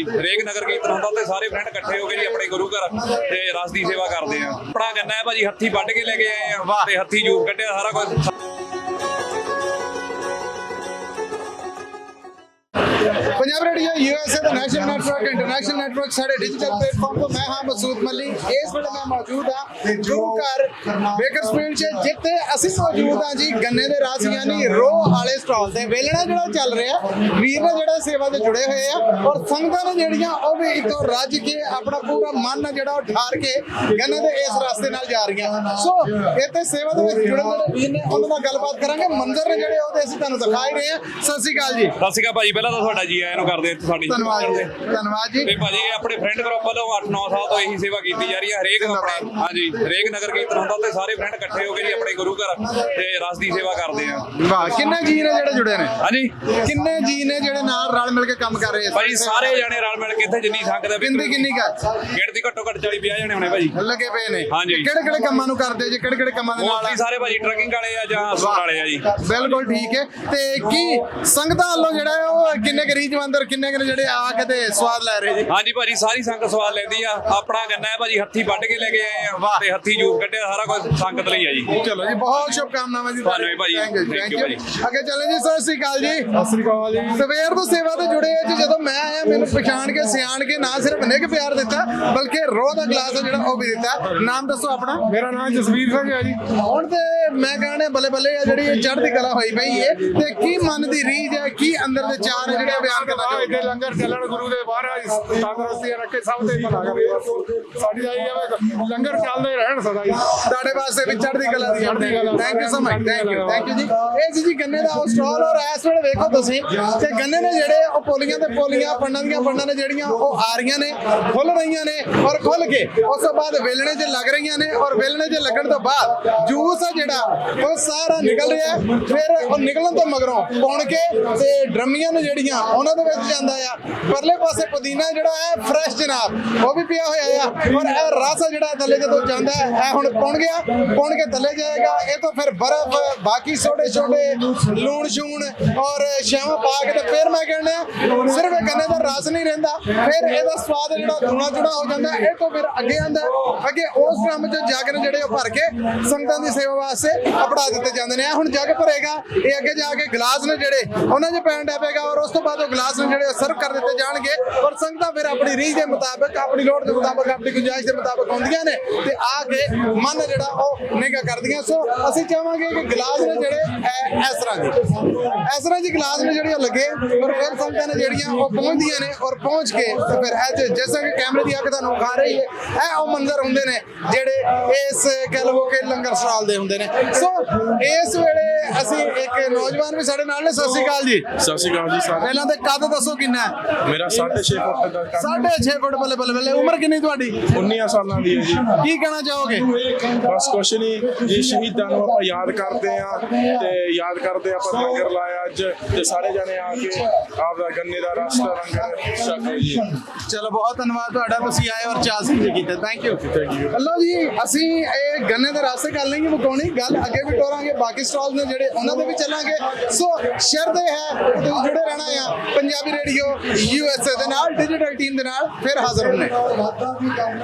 ਹਰੇਕ ਨਗਰ ਕੀਰਤਨ ਹੁੰਦਾ ਤੇ ਸਾਰੇ ਫਰੈਂਡ ਇਕੱਠੇ ਹੋ ਕੇ ਜੀ ਆਪਣੇ ਗੁਰੂ ਘਰ ਤੇ ਰਸ ਦੀ ਸੇਵਾ ਕਰਦੇ ਆ। ਆਪਣਾ ਗੰਨਾ ਹੈ ਭਾਜੀ, ਹੱਥੀ ਵੱਢ ਕੇ ਲੈ ਕੇ ਆਏ ਆ ਤੇ ਹੱਥੀ ਜੂਸ ਕੱਢਿਆ ਸਾਰਾ ਕੁਝ। पंजाब रेडियो यूएसए ਦਾ ਨੈਸ਼ਨਲ ਨੈਟਵਰਕ ਇੰਟਰਨੈਸ਼ਨਲ ਨੈਟਵਰਕ ਸਾਡੇ ਡਿਜੀਟਲ ਪਲੇਟਫਾਰਮ ਤੋਂ ਮੈਂ ਹਾਂ ਮਸੂਦ ਮੱਲੀ। ਇਸ ਵੇਲੇ ਮੈਂ ਮੌਜੂਦ ਹਾਂ ਗੁਰੂ ਘਰ ਬੇਕਰਸਫੀਲਡ 'ਚ, ਜਿੱਥੇ ਅਸੀਂ ਮੌਜੂਦ ਹਾਂ ਜੀ ਗੰਨੇ ਦੇ ਰਸ ਯਾਨੀ ਰੋਹ ਵਾਲੇ ਸਟਾਲ ਤੇ। ਵੇਲਣਾ ਜਿਹੜਾ ਚੱਲ ਰਿਹਾ, ਵੀਰ ਨੇ ਜਿਹੜਾ ਸੇਵਾ ਤੇ ਜੁੜੇ ਹੋਏ ਆ ਔਰ ਸੰਗਤਾਂ ਨੇ ਜਿਹੜੀਆਂ ਉਹ ਵੀ ਇਤੋਂ ਰੱਜ ਕੇ ਆਪਣਾ ਪੂਰਾ ਮਨ ਜਿਹੜਾ ਉਹ ਠਾਰ ਕੇ ਗੰਨੇ ਦੇ ਇਸ ਰਸਤੇ ਨਾਲ ਜਾ ਰਹੀਆਂ। ਸੋ ਇੱਥੇ ਸੇਵਾ ਦੇ ਵਿੱਚ ਜੁੜੇ ਜਿਹੜੇ ਵੀਰ ਨੇ ਉਹਨਾਂ ਨਾਲ ਗੱਲਬਾਤ ਕਰਾਂਗੇ। ਮੰਜ਼ਰ ਨੇ ਜਿਹੜੇ ਉਹਦੇ ਅਸੀਂ ਤੁਹਾਨੂੰ ਦਿਖਾ ਹੀ ਰਹੇ ਹਾਂ। ਸਤਿ ਸ਼੍ਰੀ ਅਕਾਲ ਜੀ। ਸਤਿ ਸ਼੍ਰੀ ਅਕਾਲ ਭਾਜੀ, ਪਹਿਲਾਂ ਤਾਂ ਤੁਹਾਡਾ ਜੀ ਆਇਆਂ ਨੂੰ ਕਰਦੇ ਸਾਡੀ ਧੰਨਵਾਦ ਜੀ। ਤੇ ਭਾਜੀ ਆਪਣੇ ਫਰੈਂਡ ਗਰੁੱਪ ਵੱਲੋਂ 8-9 ਸਾਲ ਤੋਂ ਇਹੀ ਸੇਵਾ ਕੀਤੀ ਜਾ ਰਹੀ ਹੈ। ਹਰੇਕ ਆਪਣੇ ਹਾਂਜੀ ਹਰੇਕ ਨਗਰ ਕੀਰਤਨ ਹੁੰਦਾ ਤੇ ਸਾਰੇ ਫਰੈਂਡ ਇਕੱਠੇ ਹੋ ਕੇ ਜੀ ਆਪਣੇ ਗੁਰੂ ਘਰ ਤੇ ਰਸ ਦੀ ਸੇਵਾ ਕਰਦੇ ਆ। ਵਾਹ, ਕਿੰਨੇ ਜੀ ਨੇ ਜਿਹੜੇ ਜੁੜੇ ਨੇ? ਹਾਂਜੀ, ਕਿੰਨੇ ਜੀ ਨੇ ਜਿਹੜੇ ਨਾਲ ਰਲ ਮਿਲ ਕੇ ਕੰਮ ਕਰ ਰਹੇ ਆ? ਭਾਜੀ ਸਾਰੇ ਜਾਣੇ ਰਲ ਮਿਲ ਕੇ ਇੱਥੇ ਜਿੰਨੀ ਸੰਗਤ ਹੈ ਗਿਣਤੀ ਕਿੰਨੀ ਕਾ? ਗਿਣਤੀ ਘੱਟੋ ਘੱਟ 40-50 ਜਣੇ ਹੋਣੇ ਭਾਜੀ ਲੱਗੇ ਪਏ ਨੇ। ਹਾਂਜੀ। ਕਿਹੜੇ ਕਿਹੜੇ ਕੰਮਾਂ ਨੂੰ ਕਰਦੇ ਜੀ? ਕਿਹੜੇ ਕਿਹੜੇ ਕੰਮਾਂ ਦੇ ਨਾਲ? ਮੋਸਟਲੀ ਸਾਰੇ ਭਾਜੀ ਟਰੱਕਿੰਗ ਵਾਲੇ ਆ ਜਾਂ ਸੂਟ ਵਾਲੇ ਆ ਜੀ। ਬਿਲਕੁਲ ਠੀਕ ਹੈ। ਤੇ ਕੀ ਸੰਗਤਾਂ ਵੱਲੋਂ ਜਿਹੜਾ ਹੈ ਉਹ ਕਿੰਨੇ ਕੁ ਰੀਝਵੰਦ ਕਿੰਨੇ ਕੁ ਜਿਹੜੇ ਆ ਕੇ ਤੇ ਸਵਾਦ ਲੈ ਰਹੇ ਜੀ? ਹਾਂਜੀ ਭਾਜੀ ਸਾਰੀ ਸੰਗਤ ਸਵਾਦ ਲੈਂਦੀ ਆ। ਆਪਣਾ ਗੰਨਾ ਹੈ ਭਾਜੀ, ਹੱਥੀ ਵੱਢ ਕੇ ਲੈ ਕੇ ਆਏ ਆ ਤੇ ਹੱਥੀ ਜੂਸ ਕੱਢਿਆ ਸਾਰਾ ਕੁਝ ਸੰਗਤ ਲਈ ਆ ਜੀ। ਚਲੋ ਜੀ, ਬਹੁਤ ਸ਼ੁਭਕਾਮਨਾਵਾਂ ਜੀ ਤੁਹਾਨੂੰ ਵੀ ਭਾਜੀ। ਥੈਂਕ ਯੂ ਭਾਜੀ। ਅੱਗੇ ਚੱਲੇ ਜੀ। ਸਤਿ ਸ਼੍ਰੀ ਅਕਾਲ ਜੀ। ਸਤਿ ਸ੍ਰੀ ਅਕਾਲ ਜੀ। ਸਵੇਰ ਤੋਂ ਸੇਵਾ ਤੇ ਜੁੜੇ ਆ ਜੀ। ਜਦੋਂ ਮੈਂ ਆਇਆ ਮੈਨੂੰ ਪਛਾਣ ਕੇ ਸਿਆਣ ਕੇ ਨਾ ਸਿਰਫ ਨਿੱਘ ਪਿਆਰ ਦਿੱਤਾ ਬਲਕਿ ਰੋਹ ਦਾ ਗਲਾਸ ਜਿਹੜਾ ਉਹ ਵੀ ਦਿੱਤਾ। ਨਾਮ ਦੱਸੋ ਆਪਣਾ? ਮੇਰਾ ਨਾਮ ਜਸਵੀਰ ਸਿੰਘ ਹੈ ਜੀ। ਹੁਣ ਤੇ ਮੈਂ ਕਹਿੰਦਾ ਬੱਲੇ ਬੱਲੇ ਆ ਜਿਹੜੀ ਇਹ ਚੜ੍ਹਦੀ ਕਲਾ ਹੋਈ ਪਈ ਏ। ਤੇ ਕੀ ਮਨ ਦੀ ਰੀਝ ਹੈ, ਕੀ ਅੰਦਰ ਦੇ ਚਾਰ ਨੇ ਜਿਹੜੇ ਬਿਆਨ ਕਰਨਾ ਚਾਹੋਗੇ? ਇੱਥੇ ਲੰਗਰ ਚੱਲਣ ਗੁਰੂ ਦੇ ਮਹਾਰਾਜ ਤੰਦਰੁਸਤੀਆਂ ਰੱਖੇ, ਸਭ ਤੇ ਭਲਾ ਕਰੇ। ਸਾਡੀ ਤਾਂ ਇਹ ਹੈ ਲੰਗਰ ਚੱਲਦੇ ਰਹਿਣ ਸਦਾ ਜੀ। ਤੁਹਾਡੇ ਵਾਸਤੇ ਵੀ ਚੜ੍ਹਦੀ ਕਲਾ ਦੀ thank you so much. Thank you ਜੀ। ਇਹ ਜੀ ਗੰਨੇ ਦਾ ਉਹ ਸਟਾਲ ਔਰ ਇਸ ਵੇਲੇ ਵੇਖੋ ਤੁਸੀਂ ਤੇ ਗੰਨੇ ਨੇ ਜਿਹੜੇ ਉਹ ਪੋਲੀਆਂ ਤੇ ਪੋਲੀਆਂ ਪੰਡਾਂ ਦੀਆਂ ਪੰਡਾਂ ਨੇ ਜਿਹੜੀਆਂ ਉਹ ਆ ਰਹੀਆਂ ਨੇ, ਖੁੱਲ ਰਹੀਆਂ ਨੇ ਔਰ ਖੁੱਲ ਕੇ ਉਸ ਤੋਂ ਬਾਅਦ ਵੇਲਣੇ 'ਚ ਲੱਗ ਰਹੀਆਂ ਨੇ ਔਰ ਵੇਲਣੇ 'ਚ ਲੱਗਣ ਤੋਂ ਬਾਅਦ ਜੂਸ ਆ ਜਿਹੜਾ ਉਹ ਸਾਰਾ ਨਿਕਲ ਰਿਹਾ। ਫਿਰ ਉਹ ਨਿਕਲਣ ਤੋਂ ਮਗਰੋਂ ਪੁਣ ਕੇ ਤੇ ਡਰਮੀਆਂ ਨੇ ਜਿਹੜੀਆਂ ਉਹਨਾਂ ਦੇ ਵਿੱਚ ਜਾਂਦਾ ਆ। ਪਰਲੇ ਪਾਸੇ ਪੁਦੀਨਾ ਜਿਹੜਾ ਹੈ ਫਰੈਸ਼ ਜਨਾਬ ਉਹ ਵੀ ਪਿਆ ਹੋਇਆ ਆ ਔਰ ਇਹ ਰਸ ਆ ਜਿਹੜਾ ਥੱਲੇ ਜਦੋਂ ਜਾਂਦਾ ਹੈ ਇਹ ਹੁਣ ਪੁਣ ਗਿਆ, ਪੁਣ ਕੇ ਥੱਲੇ ਜਾਏਗਾ। ਇਹ ਤੋਂ ਫਿਰ ਬਰਫ਼ ਬਾਕੀ ਛੋਟੇ ਛੋਟੇ ਲੂਣ ਸ਼ੂਣ ਔਰ ਸ਼ਾਵਾਂ ਪਾ ਕੇ ਤੇ ਫਿਰ ਮੈਂ ਕਹਿੰਦਾ ਸਿਰਫ ਗੰਨੇ ਦਾ ਰਸ ਨਹੀਂ ਰਹਿੰਦਾ, ਫਿਰ ਇਹਦਾ ਸਵਾਦ ਜਿਹੜਾ ਦੂਣਾ ਚੂੜਾ ਹੋ ਜਾਂਦਾ। ਇਹ ਤੋਂ ਫਿਰ ਅੱਗੇ ਆਂਦਾ, ਅੱਗੇ ਉਸ ਡਰਮ 'ਚ ਜੱਗ ਨੇ ਜਿਹੜੇ ਉਹ ਭਰ ਕੇ ਸੰਗਤਾਂ ਦੀ ਸੇਵਾ ਵਾਸਤੇ ਆਪਣਾ ਦਿੱਤੇ ਜਾਂਦੇ ਨੇ। ਹੁਣ ਜੱਗ ਭਰੇਗਾ, ਇਹ ਅੱਗੇ ਜਾ ਕੇ ਗਲਾਸ ਨੇ ਜਿਹੜੇ ਉਹਨਾਂ 'ਚ ਪੈਣ ਡੈ ਪਏਗਾ ਔਰ ਉਸ ਤੋਂ ਬਾਅਦ ਉਹ ਗਲਾਸ ਨੇ ਜਿਹੜੇ ਸਰਵ ਕਰ ਦਿੱਤੇ ਜਾਣਗੇ ਔਰ ਸੰਗਤਾਂ ਫਿਰ ਆਪਣੀ ਰੀਝ ਦੇ ਮੁਤਾਬਕ, ਆਪਣੀ ਲੋੜ ਦੇ ਮੁਤਾਬਕ, ਆਪਣੀ ਗੁੰਜਾਇਸ਼ ਦੇ ਮੁਤਾਬਕ ਆਉਂਦੀਆਂ ਨੇ ਤੇ ਆ ਕੇ ਮਨ ਜਿਹੜਾ ਉਹ ਨਿਗਾ ਕਰਦੀਆਂ। ਸੋ ਅਸੀਂ ਚਾਹਾਂਗੇ ਕਿ ਗਲਾਸ ਨੇ ਜਿਹੜੇ ਇਸ ਤਰ੍ਹਾਂ ਜੀ ਗਲਾਸ ਨੇ ਜਿਹੜੇ ਲੱਗੇ ਔਰ ਫਿਰ ਸੰਗਤਾਂ ਨੇ ਜਿਹੜੀਆਂ ਉਹ ਪਹੁੰਚਦੀਆਂ ਨੇ ਔਰ ਪਹੁੰਚ ਕੇ ਤੇ ਫਿਰ ਜੈਸਾ ਕਿ ਕੈਮਰੇ ਦੀ ਅੱਖ ਤੁਹਾਨੂੰ ਖਾ ਰਹੀ ਹੈ ਇਹ ਉਹ ਮੰਜ਼ਰ ਹੁੰਦੇ ਨੇ ਜਿਹੜੇ ਇਸ ਕਹਿ ਲਵੋ ਕਿ ਲੰਗਰ ਸਟਾਲ ਦੇ ਹੁੰਦੇ ਨੇ। ਸੋ ਇਸ ਵੇਲੇ ਅਸੀਂ ਇੱਕ ਨੌਜਵਾਨ ਵੀ ਸਾਡੇ ਨਾਲ ਨੇ। ਸਤਿ ਸ਼੍ਰੀ ਅਕਾਲ ਜੀ। ਸਤਿ ਸ੍ਰੀ ਅਕਾਲ ਜੀ ਸਾਰੇ। ਪਹਿਲਾਂ ਤੇ ਕੱਦ ਦੱਸੋ ਕਿੰਨਾ ਹੈ? ਮੇਰਾ 6.5 ਫੁੱਟ ਦਾ 6.5 ਫੁੱਟ। ਬੱਲੇ ਬੱਲੇ ਬੱਲੇ। ਉਮਰ ਕਿੰਨੀ ਤੁਹਾਡੀ? 19 ਸਾਲਾਂ ਦੀ ਹੈ ਜੀ। ਕੀ ਕਹਿਣਾ ਚਾਹੋਗੇ? ਬਸ ਕੁਛ ਨਹੀਂ ਜੀ, ਸ਼ਹੀਦਾਂ ਨੂੰ ਆਪਾਂ ਯਾਦ ਕਰਦੇ ਆ ਤੇ ਯਾਦ ਕਰਦੇ ਆਪਾਂ ਲੰਗਰ ਲਾਇਆ ਅੱਜ ਤੇ ਸਾਰੇ ਜਣੇ ਆ ਕੇ ਆਪਦਾ ਗੰਨੇ ਦਾ ਰਸ ਦਾ ਲੰਗਰ ਛਕੋ ਜੀ। ਚਲੋ ਬਹੁਤ ਧੰਨਵਾਦ ਤੁਹਾਡਾ, ਤੁਸੀਂ ਆਏ ਔਰ ਚਾਹ ਸਿੰਘ ਕੀਤਾ। Thank you. ਹਲੋ ਜੀ, ਅਸੀਂ ਇਹ ਗੰਨੇ ਦੇ ਰਸ ਗੱਲ ਨਹੀਂ ਮੁਕਾਉਣੀ, ਗੱਲ ਅੱਗੇ ਵੀ ਟੋਰਾਂਗੇ। ਬਾਕੀ ਸਟਾਲ ਨੇ ਜਿਹੜੇ ਉਹਨਾਂ ਦੇ ਵੀ ਚੱਲਾਂਗੇ। ਸੋ ਸ਼ਰਤ ਇਹ ਹੈ ਤੁਸੀਂ ਜੁੜੇ ਰਹਿਣਾ ਆ ਪੰਜਾਬੀ ਰੇਡੀਓ USA ਦੇ ਨਾਲ, ਡਿਜੀਟਲ ਟੀਮ ਦੇ ਨਾਲ। ਫਿਰ ਹਾਜ਼ਰ ਹੋਣੇ।